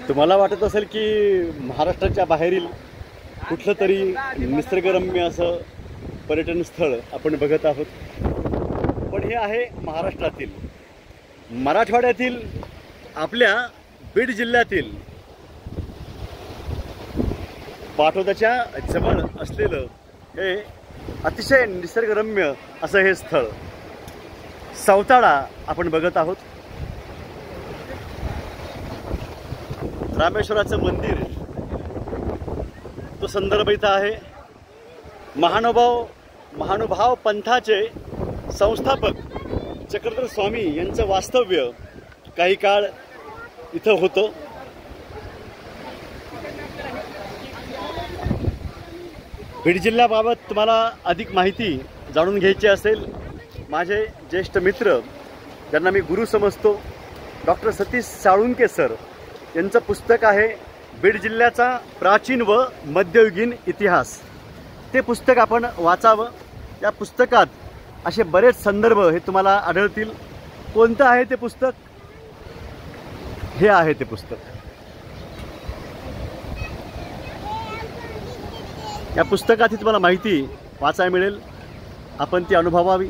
तुम्हाला वाटत असेल की महाराष्ट्राच्या बाहेरील कुठलं तरी निसर्गरम्य असं पर्यटन स्थळ आपण बघत आहोत, पण हे आहे महाराष्ट्रातील, मराठवाड्यातील, आपल्या बीड जिल्ह्यातील पाटोद्याच्या जवळ असलेलं हे अतिशय निसर्गरम्य असं हे स्थळ सौताळा आपण बघत आहोत. रामेश्वराचं मंदिर तो संदर्भ इथं आहे. महानुभाव पंथाचे संस्थापक चक्रधर स्वामी यांचं वास्तव्य काही काळ इथं होतं. बीड जिल्ह्याबाबत तुम्हाला अधिक माहिती जाणून घ्यायची असेल, माझे ज्येष्ठ मित्र ज्यांना मी गुरु समजतो, डॉक्टर सतीश साळुंके सर यांचं पुस्तक आहे बीड जिल्ह्याचा प्राचीन व मध्ययुगीन इतिहास. ते पुस्तक आपण वाचावं. या पुस्तकात असे बरेच संदर्भ हे तुम्हाला आढळतील. कोणतं आहे ते पुस्तक? हे आहे ते पुस्तक. या पुस्तकात तुम्हाला माहिती वाचायला मिळेल, आपण ती अनुभवावी.